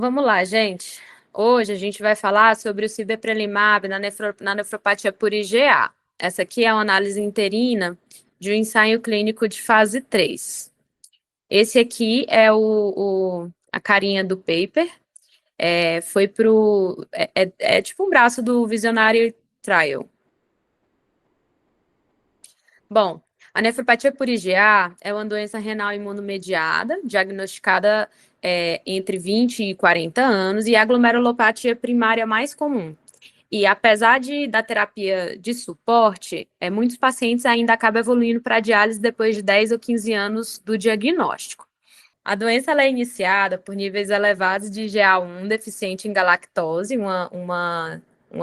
Vamos lá, gente. Hoje a gente vai falar sobre o cibeprelimab na nefropatia por IgA. Essa aqui é uma análise interina de um ensaio clínico de fase 3. Esse aqui é a carinha do paper. Foi pro. É tipo um braço do Visionary Trial. Bom, a nefropatia por IgA é uma doença renal imunomediada, diagnosticada entre 20 e 40 anos, e é a glomerulopatia primária mais comum. E apesar da terapia de suporte, muitos pacientes ainda acabam evoluindo para diálise depois de 10 ou 15 anos do diagnóstico. A doença ela é iniciada por níveis elevados de IgA1 deficiente em galactose, uma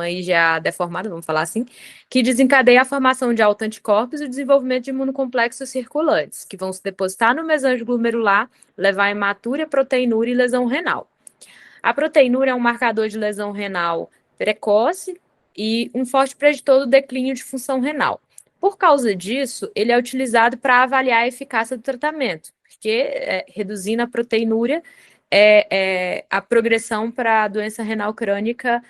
IgA deformada, vamos falar assim, que desencadeia a formação de autoanticorpos e o desenvolvimento de imunocomplexos circulantes, que vão se depositar no mesanjo glomerular, levar a hematúria, proteinúria e lesão renal. A proteinúria é um marcador de lesão renal precoce e um forte preditor do declínio de função renal. Por causa disso, ele é utilizado para avaliar a eficácia do tratamento, porque reduzindo a proteinúria, a progressão para a doença renal crônica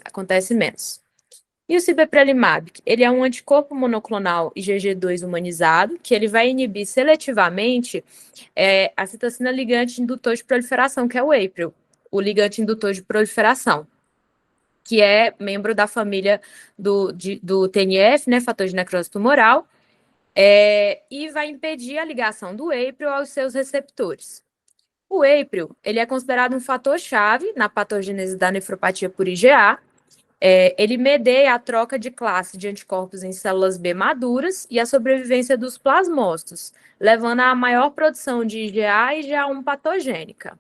acontece menos. E o cibeprelimab, ele é um anticorpo monoclonal IgG2 humanizado, que ele vai inibir seletivamente a citocina ligante indutor de proliferação, que é o APRIL, o ligante indutor de proliferação, que é membro da família do TNF, né, fator de necrose tumoral, e vai impedir a ligação do APRIL aos seus receptores. O APRIL, ele é considerado um fator-chave na patogênese da nefropatia por IgA. Ele medeia a troca de classe de anticorpos em células B maduras e a sobrevivência dos plasmócitos, levando à maior produção de IgA e IgA1 patogênica.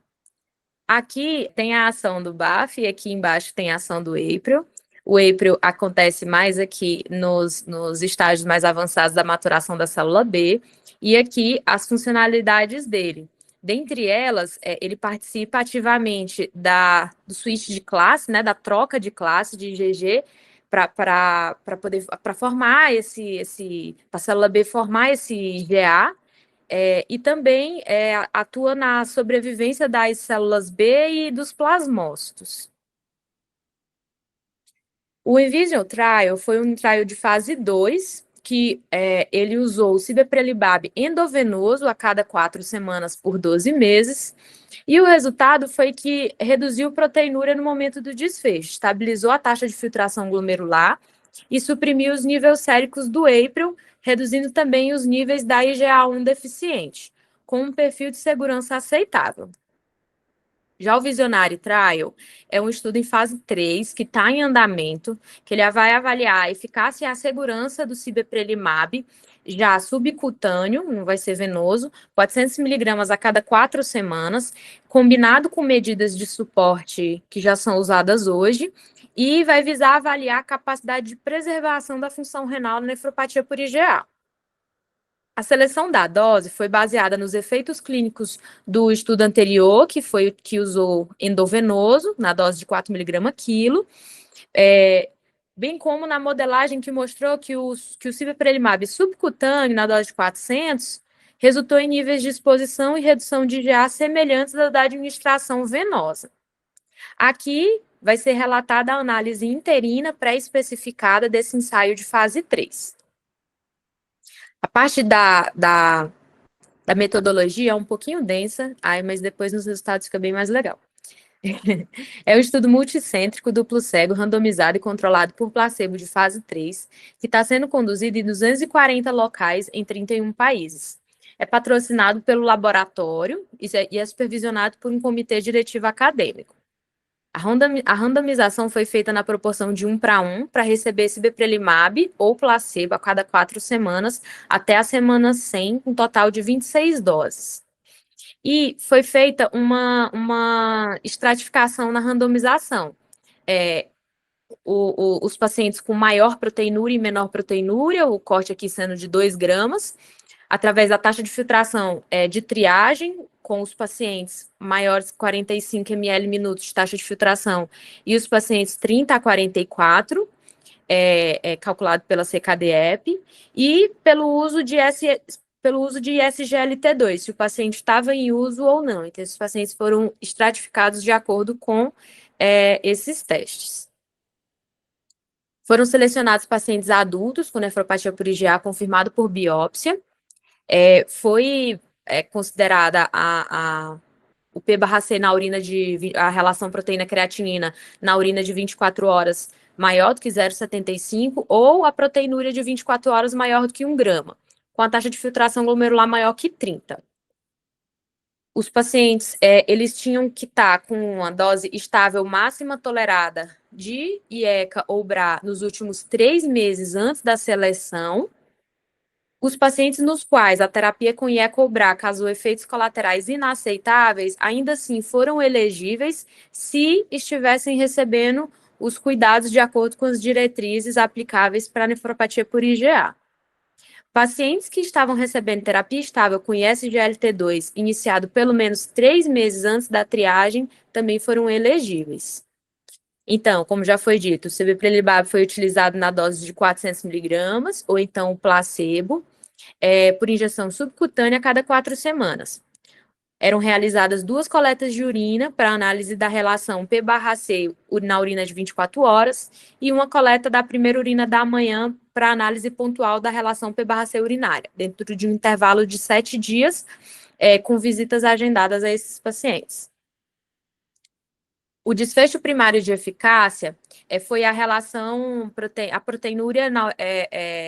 Aqui tem a ação do BAFF e aqui embaixo tem a ação do APRIL. O APRIL acontece mais aqui nos estágios mais avançados da maturação da célula B, e aqui as funcionalidades dele. Dentre elas, ele participa ativamente do switch de classe, né, da troca de classe de IgG, para formar para a célula B formar esse IgA, e também atua na sobrevivência das células B e dos plasmócitos. O Envision Trial foi um trial de fase 2, que ele usou o cibeprelimab endovenoso a cada 4 semanas por 12 meses, e o resultado foi que reduziu proteinúria no momento do desfecho, estabilizou a taxa de filtração glomerular e suprimiu os níveis séricos do APRIL, reduzindo também os níveis da IgA1 deficiente, com um perfil de segurança aceitável. Já o Visionary Trial é um estudo em fase 3, que está em andamento, que ele vai avaliar a eficácia e a segurança do cibeprelimab, já subcutâneo, não vai ser venoso, 400 miligramas a cada 4 semanas, combinado com medidas de suporte que já são usadas hoje, e vai visar avaliar a capacidade de preservação da função renal na nefropatia por IgA. A seleção da dose foi baseada nos efeitos clínicos do estudo anterior, que foi o que usou endovenoso, na dose de 4 mg quilo, bem como na modelagem que mostrou que o cibeprelimab subcutâneo, na dose de 400, resultou em níveis de exposição e redução de IgA semelhantes à da administração venosa. Aqui vai ser relatada a análise interina pré-especificada desse ensaio de fase 3. A parte da metodologia é um pouquinho densa, mas depois nos resultados fica bem mais legal. É um estudo multicêntrico, duplo cego, randomizado e controlado por placebo de fase 3, que está sendo conduzido em 240 locais em 31 países. É patrocinado pelo laboratório e é supervisionado por um comitê diretivo acadêmico. A randomização foi feita na proporção de 1:1 para receber cibeprelimab ou placebo a cada 4 semanas, até a semana 100, com um total de 26 doses. E foi feita uma estratificação na randomização. Os pacientes com maior proteinúria e menor proteinúria, o corte aqui sendo de 2 gramas, através da taxa de filtração de triagem, com os pacientes maiores 45 ml minutos de taxa de filtração e os pacientes 30 a 44, calculado pela CKD-EPI, e pelo uso pelo uso de ISGLT2, se o paciente estava em uso ou não. Então, esses pacientes foram estratificados de acordo com esses testes. Foram selecionados pacientes adultos com nefropatia por IgA confirmado por biópsia. Foi considerada o P/C na urina a relação proteína-creatinina na urina de 24 horas maior do que 0,75 ou a proteinúria de 24 horas maior do que 1 grama, com a taxa de filtração glomerular maior que 30. Os pacientes, eles tinham que estar com uma dose estável máxima tolerada de IECA ou BRA nos últimos 3 meses antes da seleção. Os pacientes nos quais a terapia com IECA ou BRA causou efeitos colaterais inaceitáveis, ainda assim foram elegíveis se estivessem recebendo os cuidados de acordo com as diretrizes aplicáveis para a nefropatia por IgA. Pacientes que estavam recebendo terapia estável com ISGLT2 iniciado pelo menos 3 meses antes da triagem também foram elegíveis. Então, como já foi dito, o sibeprenlimab foi utilizado na dose de 400 miligramas, ou então o placebo, por injeção subcutânea a cada 4 semanas. Eram realizadas 2 coletas de urina para análise da relação P/C na urina de 24 horas e uma coleta da primeira urina da manhã para análise pontual da relação P/C urinária, dentro de um intervalo de 7 dias, com visitas agendadas a esses pacientes. O desfecho primário de eficácia foi a relação a proteinúria,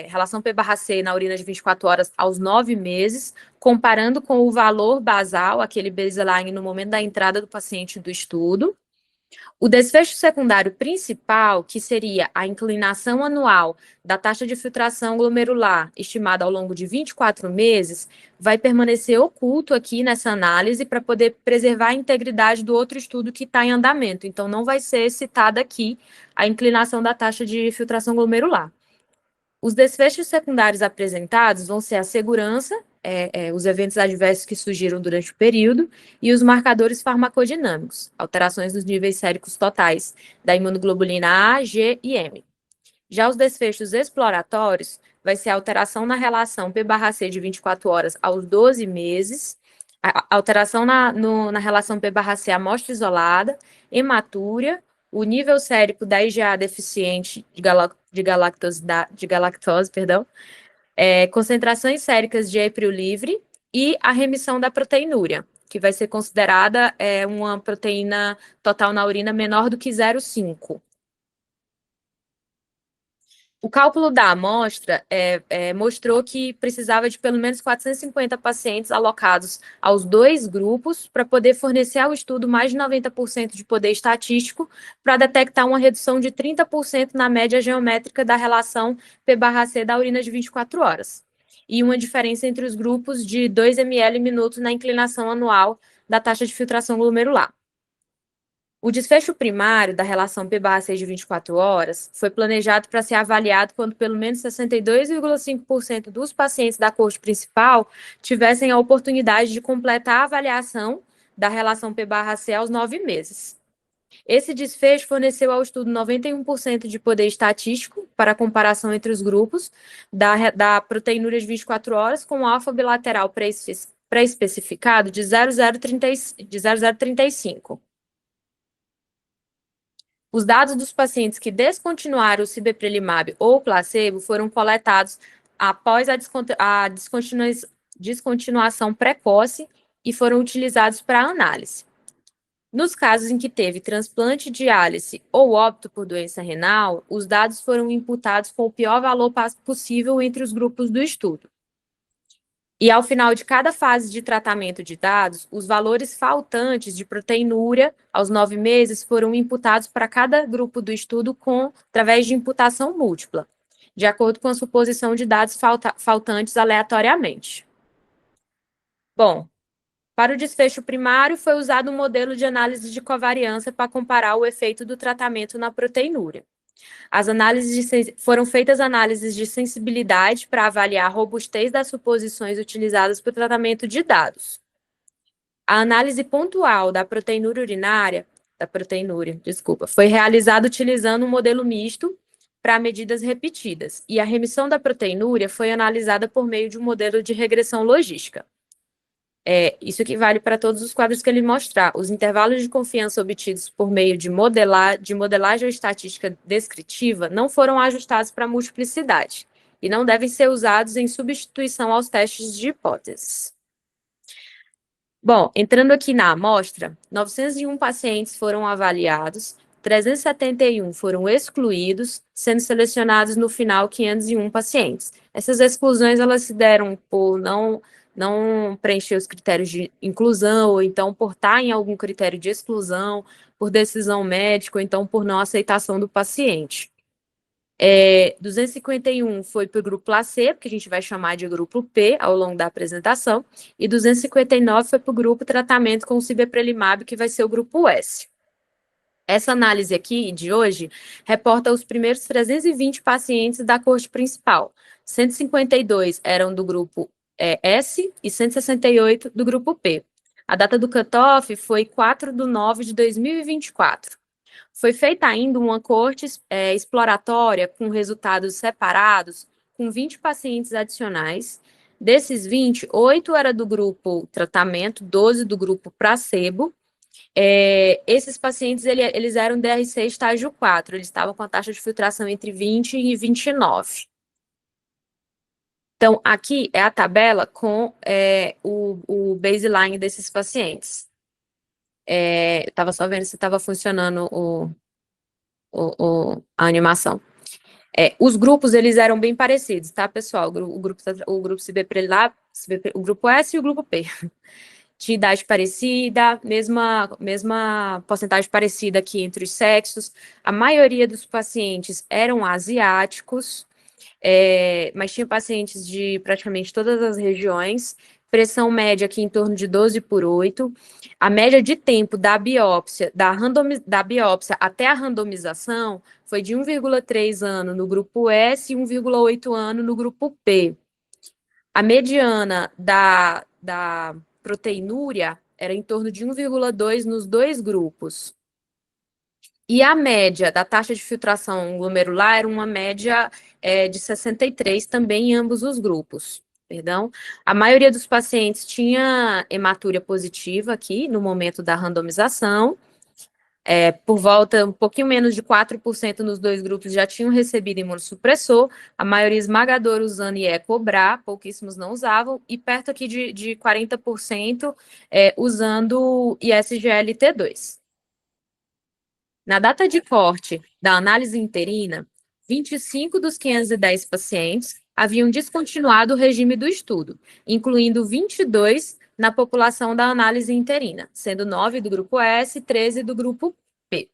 relação P/C na urina de 24 horas aos 9 meses, comparando com o valor basal, aquele baseline no momento da entrada do paciente do estudo. O desfecho secundário principal, que seria a inclinação anual da taxa de filtração glomerular, estimada ao longo de 24 meses, vai permanecer oculto aqui nessa análise para poder preservar a integridade do outro estudo que está em andamento. Então, não vai ser citada aqui a inclinação da taxa de filtração glomerular. Os desfechos secundários apresentados vão ser a segurança, os eventos adversos que surgiram durante o período, e os marcadores farmacodinâmicos, alterações dos níveis séricos totais da imunoglobulina A, G e M. Já os desfechos exploratórios vai ser a alteração na relação P/C de 24 horas aos 12 meses, a alteração na relação P/C amostra isolada, hematúria, o nível sérico da IgA deficiente de galactose, concentrações séricas de eprio livre e a remissão da proteinúria, que vai ser considerada uma proteína total na urina menor do que 0,5. O cálculo da amostra mostrou que precisava de pelo menos 450 pacientes alocados aos 2 grupos para poder fornecer ao estudo mais de 90% de poder estatístico para detectar uma redução de 30% na média geométrica da relação P/C da urina de 24 horas. E uma diferença entre os grupos de 2 ml minuto na inclinação anual da taxa de filtração glomerular. O desfecho primário da relação P/C de 24 horas foi planejado para ser avaliado quando pelo menos 62,5% dos pacientes da coorte principal tivessem a oportunidade de completar a avaliação da relação P/C aos 9 meses. Esse desfecho forneceu ao estudo 91% de poder estatístico para a comparação entre os grupos da proteinúria de 24 horas com o alfa bilateral pré-especificado de 0,035. Os dados dos pacientes que descontinuaram o sibeprenlimab ou placebo foram coletados após a descontinuação precoce e foram utilizados para análise. Nos casos em que teve transplante, diálise ou óbito por doença renal, os dados foram imputados com o pior valor possível entre os grupos do estudo. E ao final de cada fase de tratamento de dados, os valores faltantes de proteinúria aos 9 meses foram imputados para cada grupo do estudo através de imputação múltipla, de acordo com a suposição de dados faltantes aleatoriamente. Bom, para o desfecho primário, foi usado um modelo de análise de covariância para comparar o efeito do tratamento na proteinúria. Foram feitas análises de sensibilidade para avaliar a robustez das suposições utilizadas para o tratamento de dados. A análise pontual da proteinúria, foi realizada utilizando um modelo misto para medidas repetidas, e a remissão da proteinúria foi analisada por meio de um modelo de regressão logística. Isso que vale para todos os quadros que ele mostrar. Os intervalos de confiança obtidos por meio de modelagem estatística descritiva não foram ajustados para multiplicidade e não devem ser usados em substituição aos testes de hipóteses. Bom, entrando aqui na amostra, 901 pacientes foram avaliados, 371 foram excluídos, sendo selecionados no final 501 pacientes. Essas exclusões elas se deram por não preencher os critérios de inclusão, ou então por estar em algum critério de exclusão, por decisão médica, ou então por não aceitação do paciente. 251 foi para o grupo AC, que a gente vai chamar de grupo P ao longo da apresentação, e 259 foi para o grupo tratamento com cibeprelimab, que vai ser o grupo S. Essa análise aqui de hoje reporta os primeiros 320 pacientes da corte principal. 152 eram do grupo S e 168 do grupo P. A data do cutoff foi 4/9/2024. Foi feita ainda uma corte exploratória com resultados separados, com 20 pacientes adicionais. Desses 20, 8 era do grupo tratamento, 12 do grupo placebo. Esses pacientes, eles eram DRC estágio 4, eles estavam com a taxa de filtração entre 20 e 29. Então, aqui é a tabela com o baseline desses pacientes. Eu estava só vendo se estava funcionando a animação. Os grupos, eles eram bem parecidos, tá, pessoal? O grupo CBPRELAB, o grupo S e o grupo P. De idade parecida, mesma porcentagem parecida aqui entre os sexos. A maioria dos pacientes eram asiáticos, mas tinha pacientes de praticamente todas as regiões. Pressão média aqui em torno de 12/8. A média de tempo da biópsia, da biópsia até a randomização foi de 1,3 ano no grupo S e 1,8 ano no grupo P. A mediana da proteinúria era em torno de 1,2 nos dois grupos. E a média da taxa de filtração glomerular era uma média de 63 também em ambos os grupos. Perdão. A maioria dos pacientes tinha hematúria positiva aqui no momento da randomização. Por volta, um pouquinho menos de 4% nos dois grupos já tinham recebido imunossupressor, a maioria esmagadora usando IE-COBRA, pouquíssimos não usavam, e perto aqui de 40% usando ISGLT2. Na data de corte da análise interina, 25 dos 510 pacientes haviam descontinuado o regime do estudo, incluindo 22 na população da análise interina, sendo 9 do grupo S e 13 do grupo P.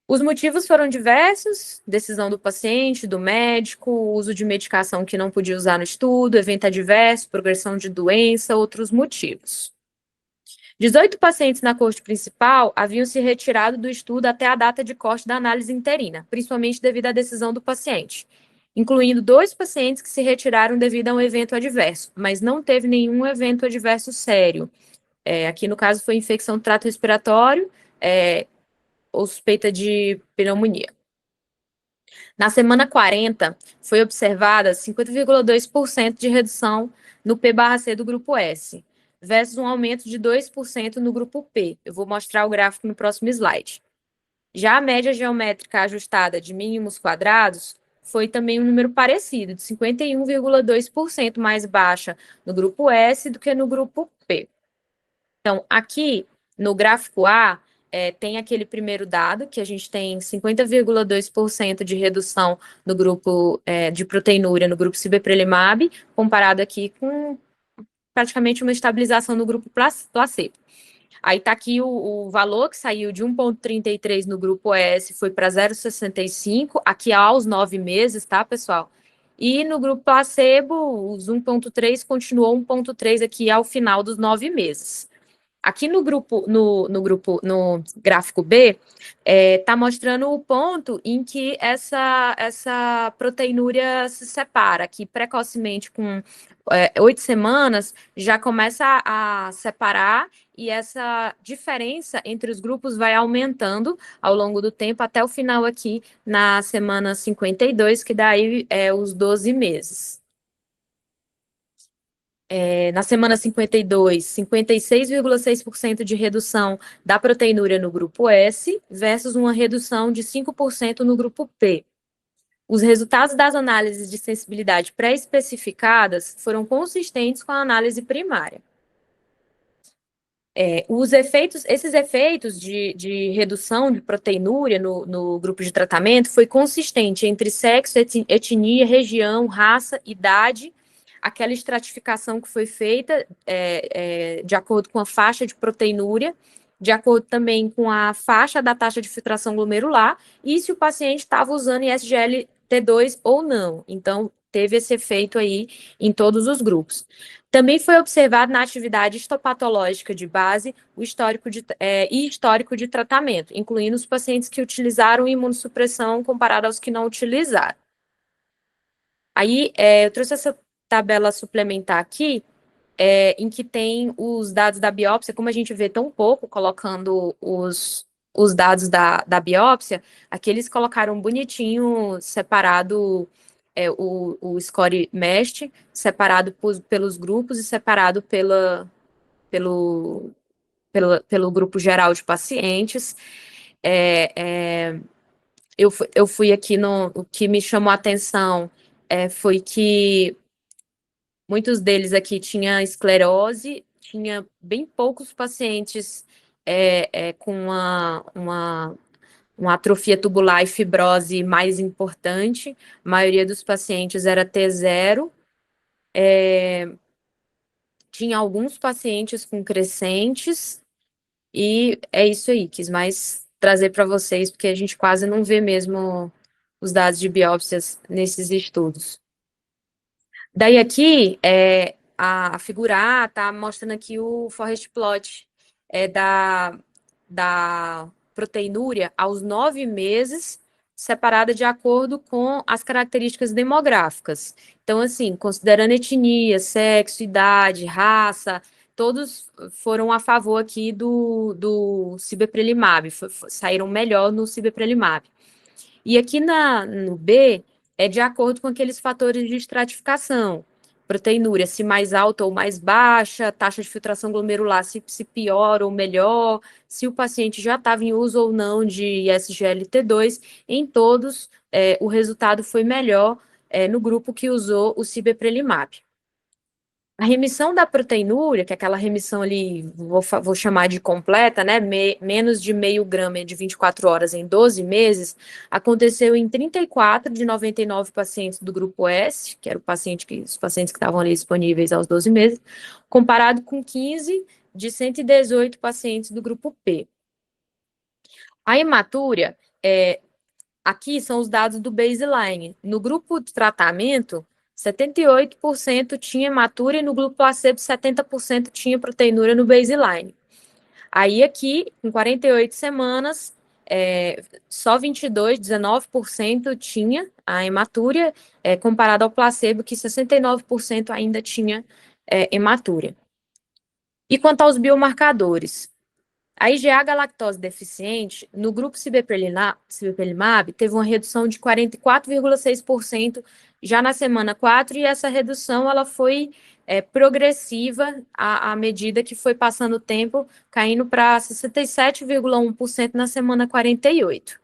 Os motivos foram diversos: decisão do paciente, do médico, uso de medicação que não podia usar no estudo, evento adverso, progressão de doença, outros motivos. 18 pacientes na corte principal haviam se retirado do estudo até a data de corte da análise interina, principalmente devido à decisão do paciente, incluindo 2 pacientes que se retiraram devido a um evento adverso, mas não teve nenhum evento adverso sério. Aqui, no caso, foi infecção do trato respiratório ou suspeita de pneumonia. Na semana 40, foi observada 50,2% de redução no P/C do grupo S, versus um aumento de 2% no grupo P. Eu vou mostrar o gráfico no próximo slide. Já a média geométrica ajustada de mínimos quadrados foi também um número parecido, de 51,2% mais baixa no grupo S do que no grupo P. Então, aqui no gráfico A, tem aquele primeiro dado, que a gente tem 50,2% de redução no grupo de proteinúria no grupo cibeprelimab, comparado aqui com praticamente uma estabilização no grupo placebo. Aí está aqui o valor que saiu de 1,33 no grupo S, foi para 0,65, aqui aos 9 meses, tá, pessoal? E no grupo placebo, os 1,3 continuou 1,3 aqui ao final dos 9 meses. Aqui no gráfico B, está mostrando o ponto em que essa proteinúria se separa, aqui precocemente com 8 semanas, já começa a separar e essa diferença entre os grupos vai aumentando ao longo do tempo até o final aqui na semana 52, que daí é os 12 meses. Na semana 52, 56,6% de redução da proteinúria no grupo S versus uma redução de 5% no grupo P. Os resultados das análises de sensibilidade pré-especificadas foram consistentes com a análise primária. Esses efeitos de redução de proteinúria no grupo de tratamento foi consistente entre sexo, etnia, região, raça, idade, aquela estratificação que foi feita de acordo com a faixa de proteinúria, de acordo também com a faixa da taxa de filtração glomerular e se o paciente estava usando ISGLT2 ou não. Então, teve esse efeito aí em todos os grupos. Também foi observado na atividade histopatológica de base o histórico de tratamento, incluindo os pacientes que utilizaram imunossupressão comparado aos que não utilizaram. Aí, eu trouxe essa tabela suplementar aqui, em que tem os dados da biópsia, como a gente vê tão pouco colocando os dados da biópsia, aqui eles colocaram bonitinho, separado o score MEST, separado pelos grupos e separado pelo grupo geral de pacientes. Eu fui aqui o que me chamou a atenção foi que muitos deles aqui tinham esclerose, tinha bem poucos pacientes com uma atrofia tubular e fibrose mais importante, a maioria dos pacientes era T0, tinha alguns pacientes com crescentes, e é isso aí, quis mais trazer para vocês, porque a gente quase não vê mesmo os dados de biópsias nesses estudos. Daí aqui, a figura A está mostrando aqui o forest plot da proteinúria aos 9 meses, separada de acordo com as características demográficas. Então, assim, considerando etnia, sexo, idade, raça, todos foram a favor aqui do cibeprelimab, saíram melhor no cibeprelimab. E aqui no B, é de acordo com aqueles fatores de estratificação. Proteinúria, se mais alta ou mais baixa, taxa de filtração glomerular, se pior ou melhor, se o paciente já estava em uso ou não de SGLT2, em todos o resultado foi melhor no grupo que usou o cibeprelimab. A remissão da proteinúria, que é aquela remissão ali, vou chamar de completa, né, menos de meio grama de 24 horas em 12 meses, aconteceu em 34 de 99 pacientes do grupo S, que era os pacientes que estavam ali disponíveis aos 12 meses, comparado com 15 de 118 pacientes do grupo P. A hematúria, aqui são os dados do baseline. No grupo de tratamento, 78% tinha hematúria e no grupo placebo 70% tinha proteinúria no baseline. Aí aqui, em 48 semanas, só 19% tinha a hematúria, comparado ao placebo, que 69% ainda tinha hematúria. E quanto aos biomarcadores? A IgA galactose deficiente, no grupo cibeprelimab, teve uma redução de 44,6% já na semana 4, e essa redução ela foi progressiva à medida que foi passando o tempo, caindo para 67,1% na semana 48.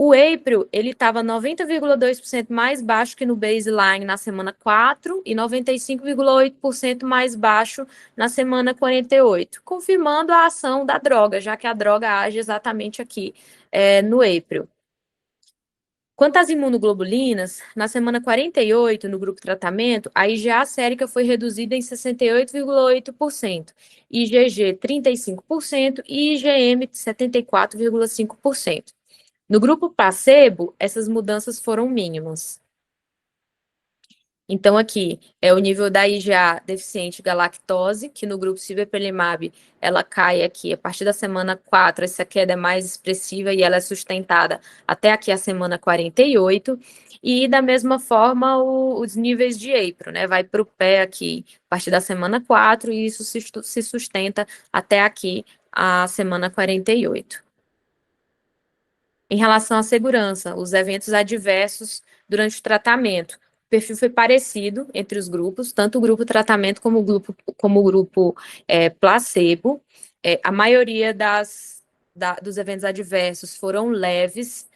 O April, ele estava 90,2% mais baixo que no baseline na semana 4 e 95,8% mais baixo na semana 48, confirmando a ação da droga, já que a droga age exatamente aqui no April. Quanto às imunoglobulinas, na semana 48, no grupo tratamento, a IgA sérica foi reduzida em 68,8%, IgG 35% e IgM 74,5%. No grupo placebo, essas mudanças foram mínimas. Então, aqui é o nível da IgA deficiente galactose, que no grupo cibeprelimab ela cai aqui a partir da semana 4, essa queda é mais expressiva e ela é sustentada até aqui a semana 48. E da mesma forma, os níveis de EIPRO, né? Vai para o pé aqui a partir da semana 4 e isso se sustenta até aqui a semana 48. Em relação à segurança, os eventos adversos durante o tratamento. O perfil foi parecido entre os grupos, tanto o grupo tratamento como o grupo placebo. A maioria dos eventos adversos foram leves,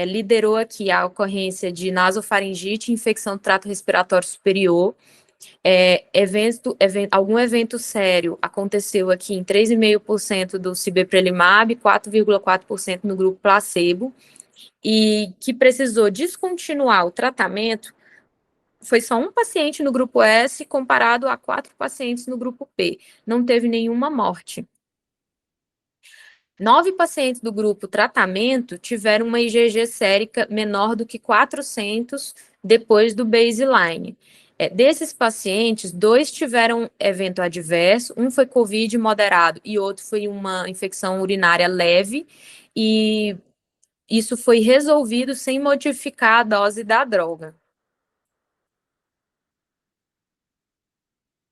liderou aqui a ocorrência de nasofaringite, infecção do trato respiratório superior. Algum evento sério aconteceu aqui em 3,5% do cibeprelimab, 4,4% no grupo placebo, e que precisou descontinuar o tratamento, foi só um paciente no grupo S comparado a 4 pacientes no grupo P. Não teve nenhuma morte. 9 pacientes do grupo tratamento tiveram uma IgG sérica menor do que 400 depois do baseline. Desses pacientes, 2 tiveram evento adverso, um foi COVID moderado e outro foi uma infecção urinária leve, e isso foi resolvido sem modificar a dose da droga.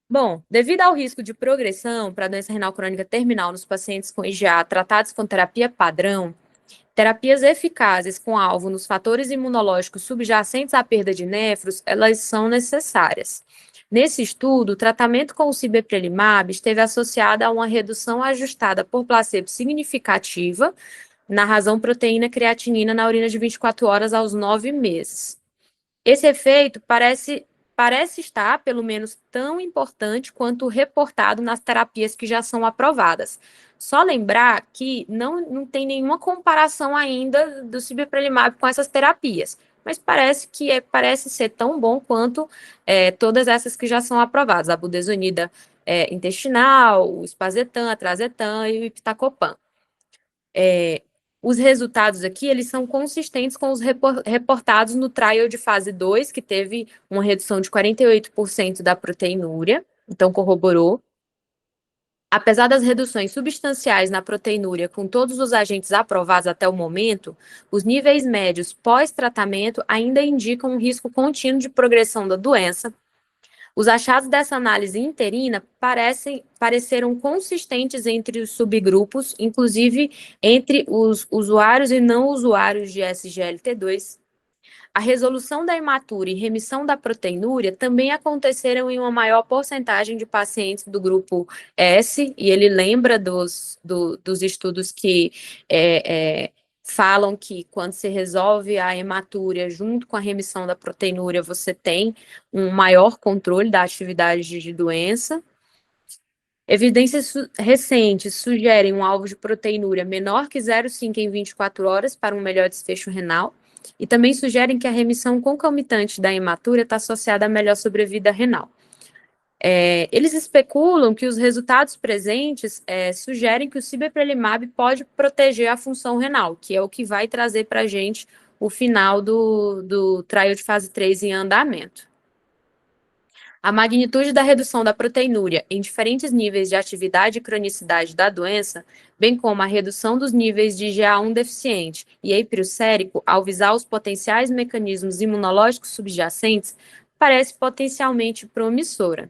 Bom, devido ao risco de progressão para a doença renal crônica terminal nos pacientes com IgA tratados com terapia padrão, terapias eficazes com alvo nos fatores imunológicos subjacentes à perda de néfros, elas são necessárias. Nesse estudo, o tratamento com o cibeprelimab esteve associado a uma redução ajustada por placebo significativa na razão proteína creatinina na urina de 24 horas aos 9 meses. Esse efeito parece estar, pelo menos, tão importante quanto o reportado nas terapias que já são aprovadas. Só lembrar que não tem nenhuma comparação ainda do cibeprelimab com essas terapias, mas parece ser tão bom quanto todas essas que já são aprovadas, a budesonida intestinal, o espazetan, a trazetan e o iptacopan. Os resultados aqui, eles são consistentes com os reportados no trial de fase 2, que teve uma redução de 48% da proteinúria, então corroborou. Apesar das reduções substanciais na proteinúria com todos os agentes aprovados até o momento, os níveis médios pós-tratamento ainda indicam um risco contínuo de progressão da doença. Os achados dessa análise interina pareceram consistentes entre os subgrupos, inclusive entre os usuários e não usuários de SGLT2. A resolução da hematura e remissão da proteinúria também aconteceram em uma maior porcentagem de pacientes do grupo S, e ele lembra dos estudos que falam que quando se resolve a hematúria junto com a remissão da proteinúria, você tem um maior controle da atividade de doença. Evidências recentes sugerem um alvo de proteinúria menor que 0,5 em 24 horas para um melhor desfecho renal, e também sugerem que a remissão concomitante da hematúria está associada a melhor sobrevida renal. Eles especulam que os resultados presentes sugerem que o cibeprelimab pode proteger a função renal, que é o que vai trazer para a gente o final do trial de fase 3 em andamento. A magnitude da redução da proteinúria em diferentes níveis de atividade e cronicidade da doença, bem como a redução dos níveis de IgA1 deficiente e EIPRO sérico ao visar os potenciais mecanismos imunológicos subjacentes, parece potencialmente promissora.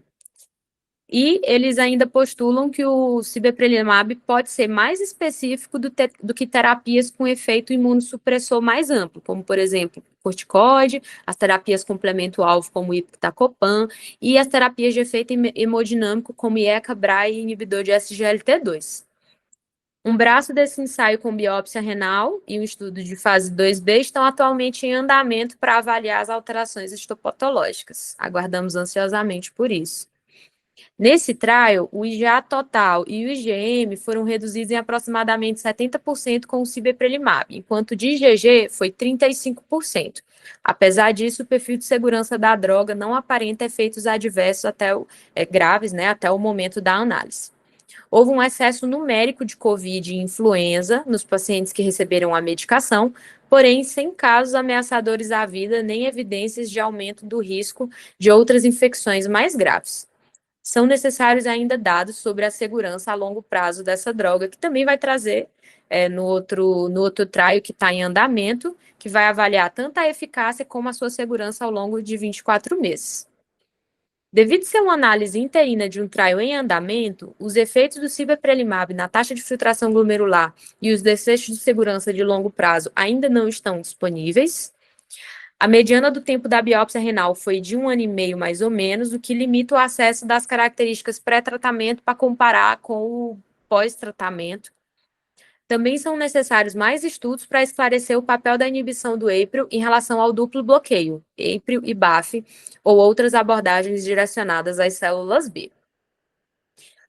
E eles ainda postulam que o cibeprelimab pode ser mais específico do que terapias com efeito imunossupressor mais amplo, como, por exemplo, corticoide, as terapias complemento-alvo, como o iptacopan, e as terapias de efeito hemodinâmico, como IECA, BRA e inibidor de SGLT2. Um braço desse ensaio com biópsia renal e um estudo de fase 2B estão atualmente em andamento para avaliar as alterações histopatológicas. Aguardamos ansiosamente por isso. Nesse trial, o IgA total e o IgM foram reduzidos em aproximadamente 70% com o cibeprelimab, enquanto de IgG foi 35%. Apesar disso, o perfil de segurança da droga não aparenta efeitos adversos graves, até o momento da análise. Houve um excesso numérico de Covid e influenza nos pacientes que receberam a medicação, porém sem casos ameaçadores à vida nem evidências de aumento do risco de outras infecções mais graves. São necessários ainda dados sobre a segurança a longo prazo dessa droga, que também vai trazer no outro trial que está em andamento, que vai avaliar tanto a eficácia como a sua segurança ao longo de 24 meses. Devido ser uma análise interina de um trial em andamento, os efeitos do cibeprelimab na taxa de filtração glomerular e os desfechos de segurança de longo prazo ainda não estão disponíveis. A mediana do tempo da biópsia renal foi de 1 ano e meio, mais ou menos, o que limita o acesso das características pré-tratamento para comparar com o pós-tratamento. Também são necessários mais estudos para esclarecer o papel da inibição do APRIL em relação ao duplo bloqueio, APRIL e BAFF, ou outras abordagens direcionadas às células B.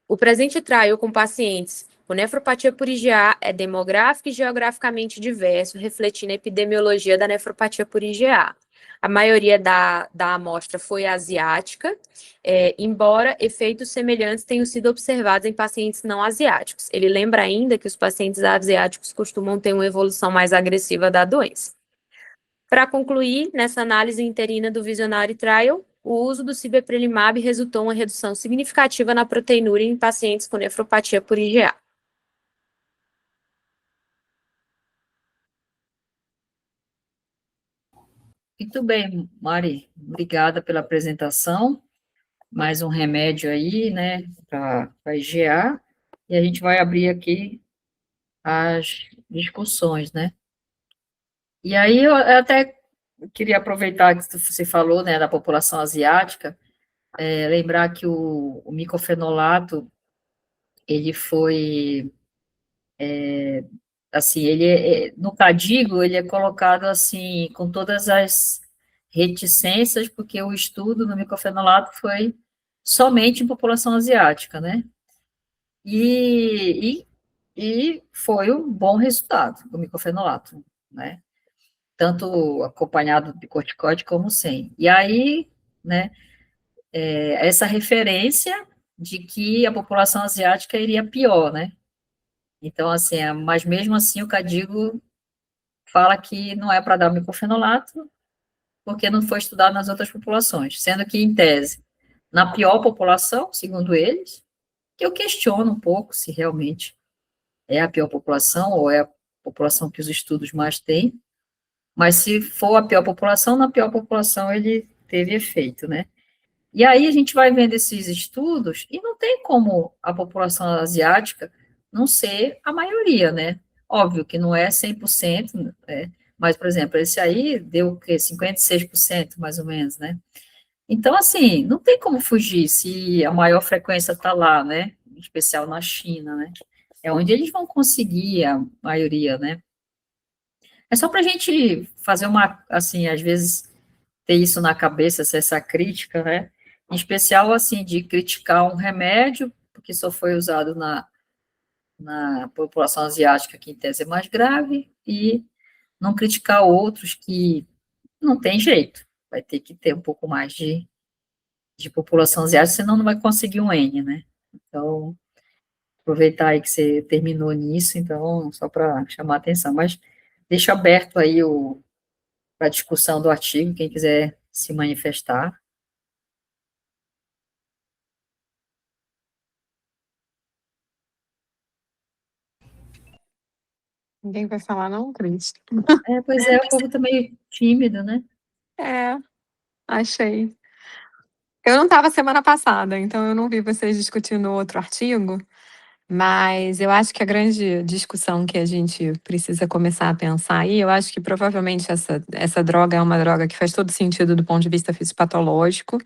O presente trial com pacientes com nefropatia por IgA é demográfico e geograficamente diverso, refletindo a epidemiologia da nefropatia por IgA. A maioria da amostra foi asiática, embora efeitos semelhantes tenham sido observados em pacientes não asiáticos. Ele lembra ainda que os pacientes asiáticos costumam ter uma evolução mais agressiva da doença. Para concluir, nessa análise interina do Visionary Trial, o uso do cibeprelimab resultou em uma redução significativa na proteinúria em pacientes com nefropatia por IgA. Muito bem, Mari, obrigada pela apresentação. Mais um remédio aí, né, para IgA, e a gente vai abrir aqui as discussões, né? E aí eu até queria aproveitar que você falou, né, da população asiática, lembrar que o micofenolato, ele foi, assim, no CADIGO, ele é colocado, assim, com todas as reticências, porque o estudo no micofenolato foi somente em população asiática, né? E foi um bom resultado do micofenolato, né? Tanto acompanhado de corticoide como sem. E aí, né, essa referência de que a população asiática iria pior, né? Então, assim, mas mesmo assim o Cadigo fala que não é para dar micofenolato, porque não foi estudado nas outras populações, sendo que, em tese, na pior população, segundo eles, que eu questiono um pouco se realmente é a pior população ou é a população que os estudos mais têm, mas se for a pior população, na pior população ele teve efeito, né? E aí a gente vai vendo esses estudos e não tem como a população asiática não ser a maioria, né? Óbvio que não é 100%, né? Mas, por exemplo, esse aí deu o quê? 56%, mais ou menos, né? Então, assim, não tem como fugir se a maior frequência está lá, né? Em especial na China, né? É onde eles vão conseguir a maioria, né? É só para a gente fazer uma, assim, às vezes ter isso na cabeça, essa crítica, né? Em especial, assim, de criticar um remédio, porque só foi usado na população asiática, que em tese é mais grave, e não criticar outros que não tem jeito, vai ter que ter um pouco mais de população asiática, senão não vai conseguir um N, né? Então, aproveitar aí que você terminou nisso, então, só para chamar a atenção, mas deixa aberto aí para a discussão do artigo, quem quiser se manifestar. Ninguém vai falar, não, Cris? Pois é, o povo tá meio tímido, né? Achei. Eu não estava semana passada, então eu não vi vocês discutindo outro artigo, mas eu acho que a grande discussão que a gente precisa começar a pensar aí, eu acho que provavelmente essa droga é uma droga que faz todo sentido do ponto de vista fisiopatológico.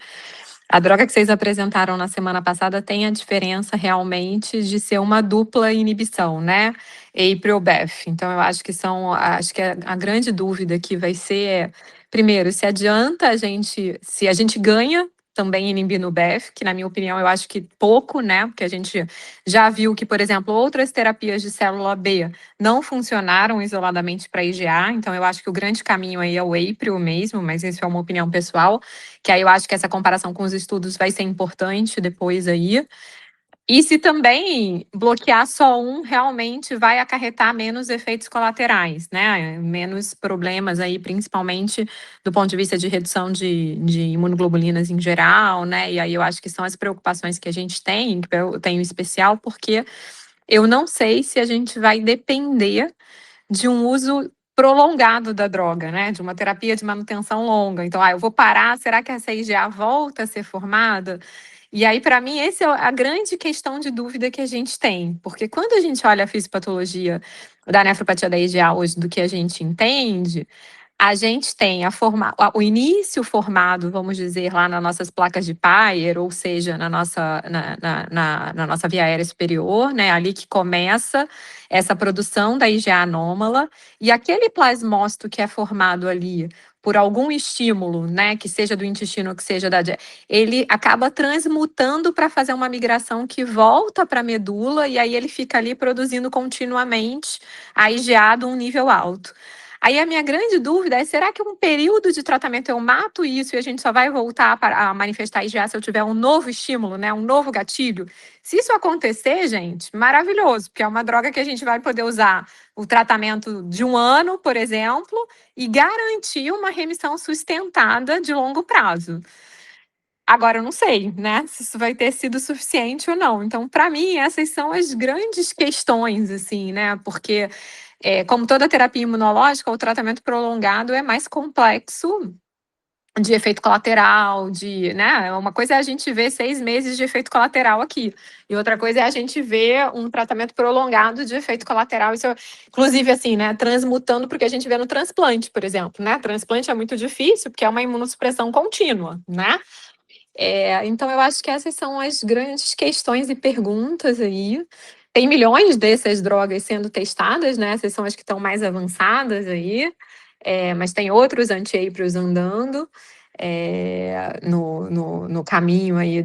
A droga que vocês apresentaram na semana passada tem a diferença realmente de ser uma dupla inibição, né? APRIL-BAFF. Então, eu acho que a grande dúvida que vai ser, primeiro, se a gente ganha também inibindo o BAFF, que na minha opinião eu acho que pouco, né? Porque a gente já viu que, por exemplo, outras terapias de célula B não funcionaram isoladamente para IgA, então eu acho que o grande caminho aí é o APRIL mesmo, mas isso é uma opinião pessoal, que aí eu acho que essa comparação com os estudos vai ser importante depois aí. E se também bloquear só um, realmente vai acarretar menos efeitos colaterais, né? Menos problemas aí, principalmente do ponto de vista de redução de imunoglobulinas em geral, né? E aí eu acho que são as preocupações que a gente tem, que eu tenho em especial, porque eu não sei se a gente vai depender de um uso prolongado da droga, né? De uma terapia de manutenção longa. Então, eu vou parar, será que essa IgA volta a ser formada? E aí, para mim, essa é a grande questão de dúvida que a gente tem. Porque quando a gente olha a fisiopatologia da nefropatia da IgA hoje, do que a gente entende, a gente tem o início formado, vamos dizer, lá nas nossas placas de Peyer, ou seja, na nossa via aérea superior, né? Ali que começa essa produção da IgA anômala, e aquele plasmócito que é formado ali por algum estímulo, né, que seja do intestino, que seja ele acaba transmutando para fazer uma migração que volta para a medula, e aí ele fica ali produzindo continuamente a IgA de um nível alto. Aí a minha grande dúvida é, será que um período de tratamento eu mato isso e a gente só vai voltar a manifestar IgA se eu tiver um novo estímulo, né, um novo gatilho? Se isso acontecer, gente, maravilhoso, porque é uma droga que a gente vai poder usar o tratamento de 1 ano, por exemplo, e garantir uma remissão sustentada de longo prazo. Agora, eu não sei, né, se isso vai ter sido suficiente ou não. Então, para mim, essas são as grandes questões, assim, né, porque como toda terapia imunológica, o tratamento prolongado é mais complexo de efeito colateral, né? Uma coisa é a gente ver 6 meses de efeito colateral aqui, e outra coisa é a gente ver um tratamento prolongado de efeito colateral, isso, inclusive, assim, né, transmutando, porque a gente vê no transplante, por exemplo, né? Transplante é muito difícil, porque é uma imunossupressão contínua, né? Então, eu acho que essas são as grandes questões e perguntas aí. Tem milhões dessas drogas sendo testadas, né? Essas são as que estão mais avançadas aí, mas tem outros anti-APRILs andando no caminho aí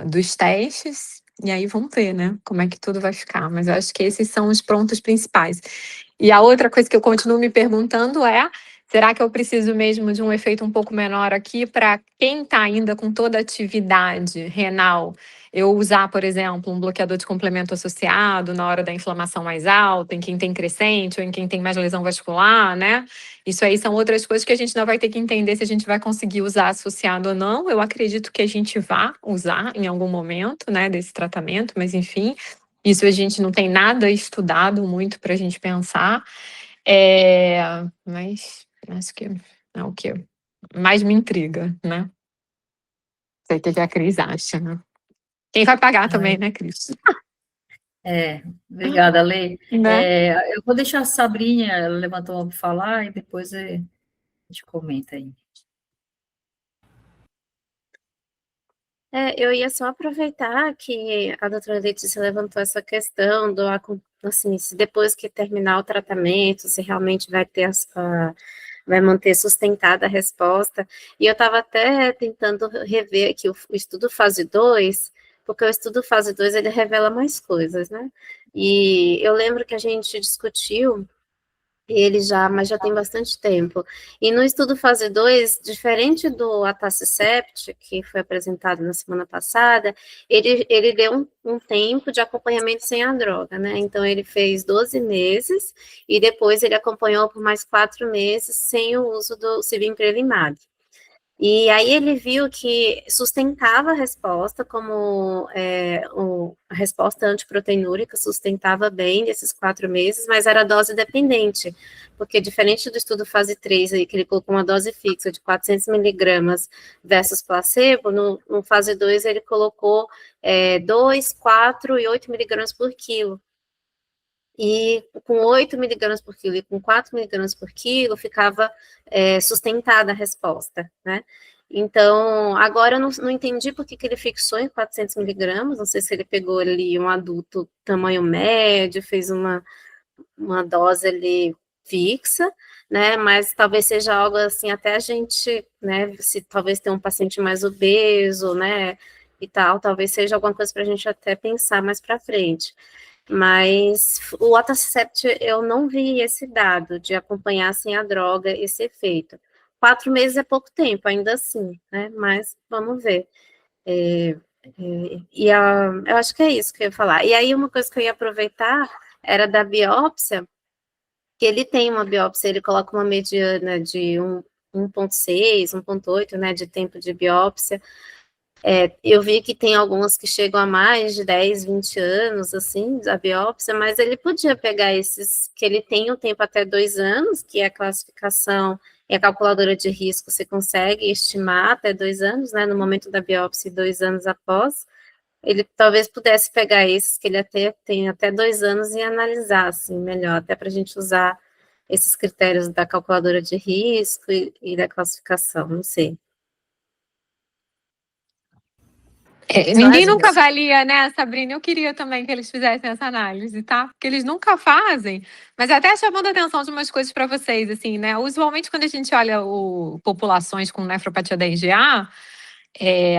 dos testes. E aí vamos ver, né? Como é que tudo vai ficar. Mas eu acho que esses são os pontos principais. E a outra coisa que eu continuo me perguntando é: será que eu preciso mesmo de um efeito um pouco menor aqui para quem está ainda com toda a atividade renal? Eu usar, por exemplo, um bloqueador de complemento associado na hora da inflamação mais alta, em quem tem crescente ou em quem tem mais lesão vascular, né? Isso aí são outras coisas que a gente ainda vai ter que entender se a gente vai conseguir usar associado ou não. Eu acredito que a gente vá usar em algum momento, né, desse tratamento, mas enfim, isso a gente não tem nada estudado muito para a gente pensar. Mas acho que é o que mais me intriga, né? Não sei o que a Cris acha, né? Quem vai pagar também, né, Cris? Obrigada, Lei. Né? Eu vou deixar a Sabrina, ela levantou para falar, e depois a gente comenta aí. Eu ia só aproveitar que a doutora Letícia levantou essa questão assim, se depois que terminar o tratamento, se realmente vai manter sustentada a resposta. E eu estava até tentando rever aqui o estudo fase 2, porque o estudo fase 2 ele revela mais coisas, né? E eu lembro que a gente discutiu mas já tem bastante tempo. E no estudo fase 2, diferente do Atacicept, que foi apresentado na semana passada, ele deu um tempo de acompanhamento sem a droga, né? Então, ele fez 12 meses e depois ele acompanhou por mais 4 meses sem o uso do Cibinprelimab. E aí ele viu que sustentava a resposta, como a resposta antiproteinúrica sustentava bem nesses 4 meses, mas era dose dependente, porque diferente do estudo fase 3, aí, que ele colocou uma dose fixa de 400 miligramas versus placebo, no fase 2 ele colocou 2, 4 e 8 miligramas por quilo. E com 8 miligramas por quilo e com 4 miligramas por quilo, ficava sustentada a resposta, né? Então, agora eu não entendi por que ele fixou em 400 miligramas, não sei se ele pegou ali um adulto tamanho médio, fez uma dose ali fixa, né, mas talvez seja algo assim, até a gente, né, se talvez tenha um paciente mais obeso, né, e tal, talvez seja alguma coisa para a gente até pensar mais para frente. Mas o Atacicept, eu não vi esse dado de acompanhar sem a droga esse efeito. 4 meses é pouco tempo, ainda assim, né? Mas vamos ver. Eu acho que é isso que eu ia falar. E aí, uma coisa que eu ia aproveitar era da biópsia, que ele tem uma biópsia, ele coloca uma mediana de 1,6, 1,8, né, de tempo de biópsia. Eu vi que tem algumas que chegam a mais de 10, 20 anos, assim, da biópsia, mas ele podia pegar esses, que ele tem um tempo até 2 anos, que é a classificação e a calculadora de risco, você consegue estimar até 2 anos, né, no momento da biópsia e 2 anos após. Ele talvez pudesse pegar esses que ele tem até 2 anos e analisar, assim, melhor, até para a gente usar esses critérios da calculadora de risco e da classificação, não sei. Ninguém Só nunca isso. avalia, né, Sabrina? Eu queria também que eles fizessem essa análise, tá? Porque eles nunca fazem. Mas até chamando a atenção de umas coisas para vocês, assim, né? Usualmente, quando a gente olha populações com nefropatia da IgA,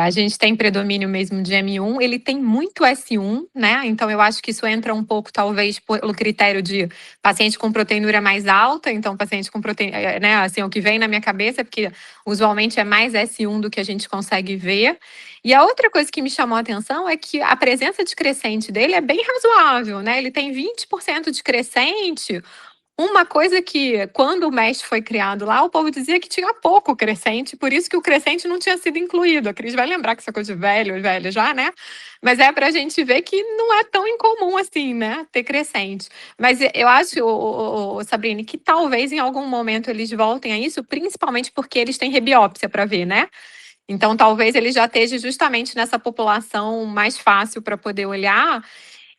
a gente tem predomínio mesmo de M1, ele tem muito S1, né? Então eu acho que isso entra um pouco, talvez, pelo critério de paciente com proteinúria mais alta, então paciente com proteína, né? Assim, o que vem na minha cabeça é porque usualmente é mais S1 do que a gente consegue ver. E a outra coisa que me chamou a atenção é que a presença de crescente dele é bem razoável, né? Ele tem 20% de crescente. Uma coisa que, quando o MESH foi criado lá, o povo dizia que tinha pouco crescente, por isso que o crescente não tinha sido incluído. A Cris vai lembrar que isso é coisa de velho já, né? Mas é para a gente ver que não é tão incomum assim, né? Ter crescente. Mas eu acho, Sabrine, que talvez em algum momento eles voltem a isso, principalmente porque eles têm rebiópsia para ver, né? Então, talvez ele já esteja justamente nessa população mais fácil para poder olhar.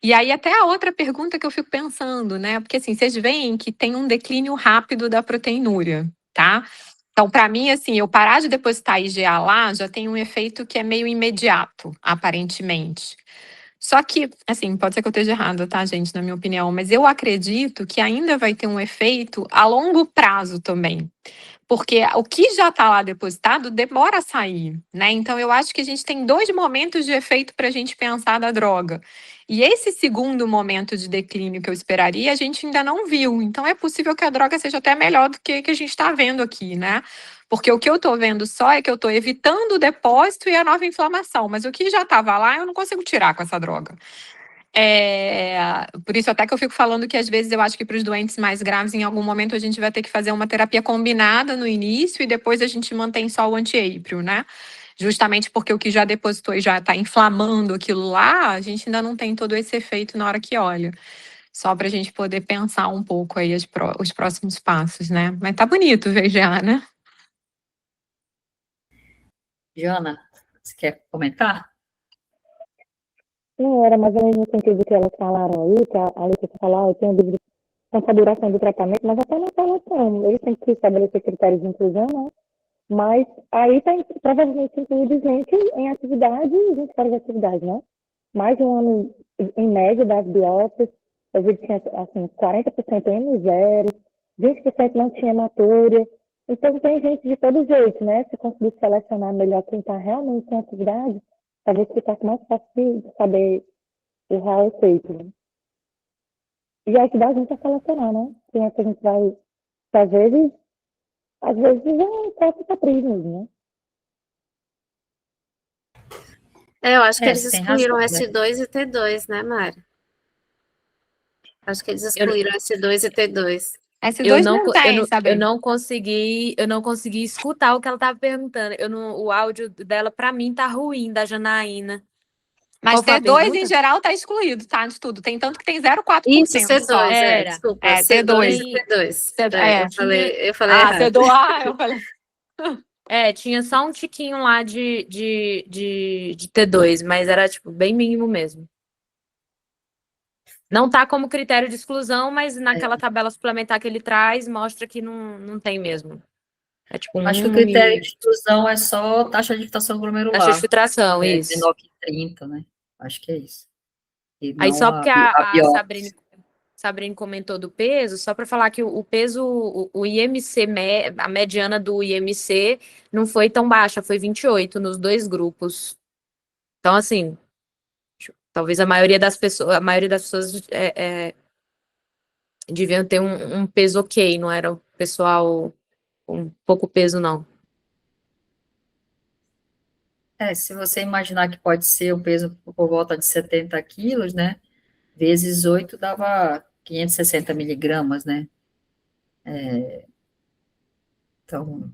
E aí, até a outra pergunta que eu fico pensando, né? Porque assim, vocês veem que tem um declínio rápido da proteinúria, tá? Então, para mim, assim, eu parar de depositar IgA lá já tem um efeito que é meio imediato, aparentemente. Só que, assim, pode ser que eu esteja errada, tá, gente, na minha opinião, mas eu acredito que ainda vai ter um efeito a longo prazo também. Porque o que já está lá depositado demora a sair, né? Então eu acho que a gente tem 2 momentos de efeito para a gente pensar da droga. E esse segundo momento de declínio que eu esperaria, a gente ainda não viu. Então é possível que a droga seja até melhor do que a gente está vendo aqui, né? Porque o que eu estou vendo só é que eu estou evitando o depósito e a nova inflamação, mas o que já estava lá eu não consigo tirar com essa droga. Por isso até que eu fico falando que às vezes eu acho que para os doentes mais graves, em algum momento a gente vai ter que fazer uma terapia combinada no início e depois a gente mantém só o anti-APRIL, né? Justamente porque o que já depositou e já está inflamando aquilo lá, a gente ainda não tem todo esse efeito na hora que olha. Só para a gente poder pensar um pouco aí os próximos passos, né? Mas tá bonito ver já, né? Jana, você quer comentar? Não, era mais ou menos no sentido que elas falaram aí, que a Letícia falou, eu tenho dúvida quanto à duração do tratamento, mas até não fala assim, eles têm que estabelecer critérios de inclusão, né? Mas aí está provavelmente incluído gente em atividade e gente fora de atividade, né? Mais de um ano, em média, das biópsias, eu vi que tinha, assim, 40% M0, 20% não tinha hematúria. Então, tem gente de todo jeito, né? Se conseguir selecionar melhor quem está realmente em atividade, talvez ficasse mais fácil de saber o real efeito, né? E ajudar a gente a selecionar, né? Quem é que a gente vai, às vezes é próprio capricho mesmo, né? Eu acho que eles Você tem razão, excluíram né? S2 e T2, né, Mari? Acho que eles Eu, excluíram S2 e T2. eu S2 não, não co- eu tem, não, eu Sabrina. não consegui escutar o que ela estava perguntando. O áudio dela, para mim, tá ruim, da Janaína. Mas Qual foi a T2 em pergunta? geral tá excluído, tá? De tudo. Tem tanto que tem Isso, 0,4% só. C2, Era. desculpa, C2 T2. e T2. É. Eu falei Ah, errado. T2. Ah, eu falei. Tinha só um tiquinho lá de T2, mas era, tipo, bem mínimo mesmo. Não tá como critério de exclusão, mas naquela tabela suplementar que ele traz, mostra que não tem mesmo. É tipo Acho que o 1 critério e de exclusão é só taxa de filtração taxa de glomerular, filtração, isso. menor que 30, né? Acho que é isso. E Aí não só porque a a biópsia. Sabrine comentou do peso, só para falar que o peso, o IMC, a mediana do IMC não foi tão baixa, foi 28 nos 2 grupos. Então, assim, talvez a maioria das pessoas deviam ter um peso ok, não era o pessoal com pouco peso, não. Se você imaginar que pode ser um peso por volta de 70 quilos, né? Vezes 8 dava 560 miligramas, né? Então,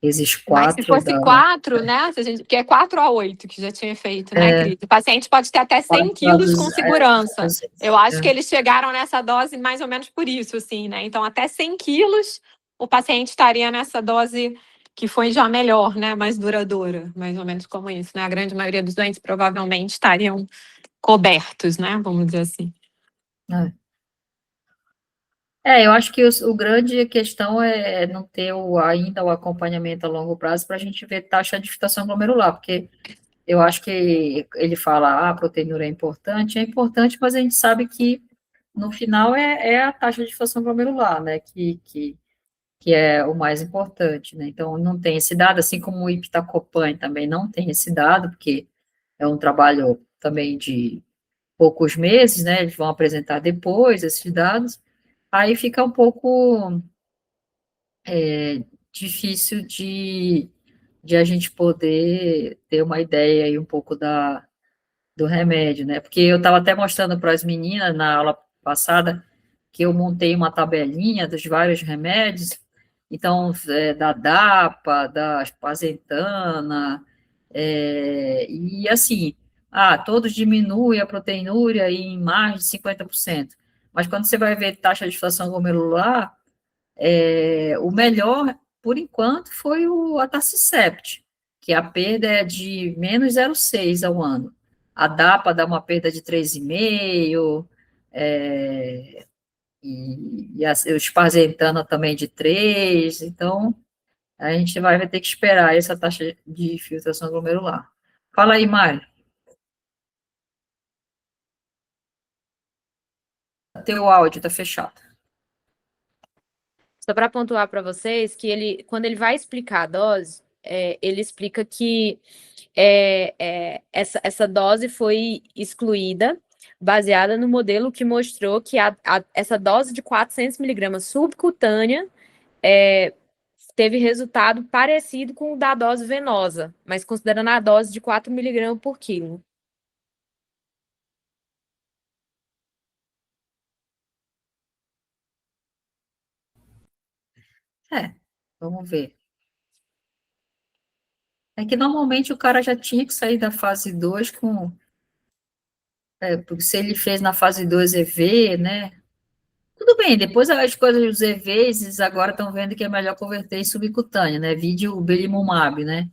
vezes Mas se 4 fosse dá 4, né? Se a gente, que é 4 a 8 que já tinha feito, né, Cris? O paciente pode ter até 100 4 a quilos com 200, segurança. Eu acho que é. eles chegaram nessa dose mais ou menos por isso, assim, né? Então, até 100 quilos, o paciente estaria nessa dose que foi já melhor, né? Mais duradoura, mais ou menos como isso, né? A grande maioria dos doentes provavelmente estariam cobertos, né? Vamos dizer assim. Eu acho que o grande questão é não ter ainda o acompanhamento a longo prazo para a gente ver taxa de filtração glomerular, porque eu acho que ele fala, a proteinúria é importante, mas a gente sabe que no final é a taxa de filtração glomerular, né, que é o mais importante, né, então não tem esse dado, assim como o iptacopan também não tem esse dado, porque é um trabalho também de poucos meses, né, eles vão apresentar depois esses dados, aí fica um pouco difícil de a gente poder ter uma ideia aí um pouco do remédio, né? Porque eu estava até mostrando para as meninas na aula passada que eu montei uma tabelinha dos vários remédios, então, da DAPA, da Spazentana, e assim, todos diminuem a proteinúria em mais de 50%. Mas quando você vai ver taxa de filtração glomerular, o melhor, por enquanto, foi a Tacicept, que a perda é de menos 0,6 ao ano. A DAPA dá uma perda de 3,5, o Spazentana também de 3, então a gente vai ter que esperar essa taxa de filtração glomerular. Fala aí, Mário. Teu áudio está fechado. Só para pontuar para vocês que quando ele vai explicar a dose, ele explica que essa dose foi excluída baseada no modelo que mostrou que essa dose de 400 miligramas subcutânea teve resultado parecido com o da dose venosa, mas considerando a dose de 4 miligramas por quilo. Vamos ver. É que normalmente o cara já tinha que sair da fase 2 com. Porque se ele fez na fase 2 EV, né? Tudo bem, depois as coisas dos EVs agora estão vendo que é melhor converter em subcutâneo, né? Vídeo o Belimumab, né?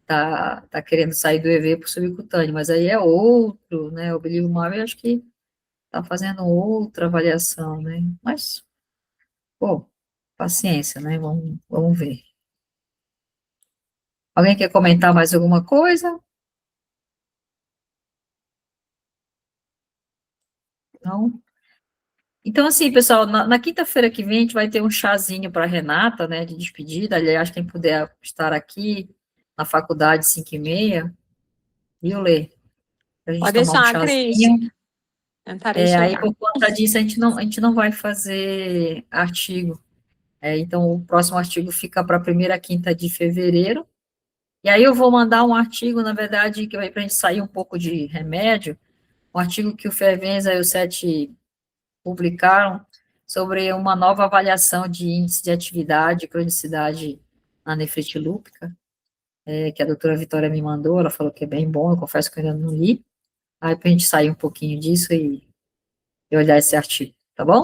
Tá querendo sair do EV para o subcutâneo, mas aí é outro, né? O Belimumab eu acho que tá fazendo outra avaliação, né? Mas, pô, paciência, né? Vamos ver. Alguém quer comentar mais alguma coisa? Não? Então, assim, pessoal, na quinta-feira que vem a gente vai ter um chazinho para a Renata, né, de despedida. Aliás, quem puder estar aqui na faculdade 5h30, viu, Lê? A gente Pode tomar um deixar, Cris. chazinho. Tentarei Aí, chegar. por conta disso, a gente não vai fazer artigo. Então, o próximo artigo fica para a primeira quinta de fevereiro. E aí eu vou mandar um artigo, na verdade, que vai para a gente sair um pouco de remédio, um artigo que o Fervenza e o SET publicaram sobre uma nova avaliação de índice de atividade e cronicidade na nefrite lúpica, que a doutora Vitória me mandou, ela falou que é bem bom, eu confesso que eu ainda não li, aí para a gente sair um pouquinho disso e olhar esse artigo, tá bom?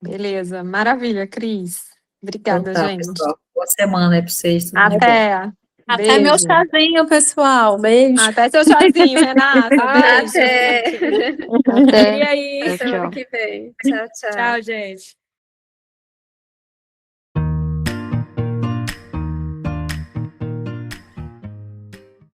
Beleza, maravilha, Cris. Então Obrigada, tá, gente. pessoal, boa semana aí para vocês, tudo de bom. Até. Até meu Beijo. chazinho, pessoal. Beijo. Até seu chazinho, Renata. Beijo. Até. Até. E aí, Semana que vem. Tchau, tchau. tchau, gente.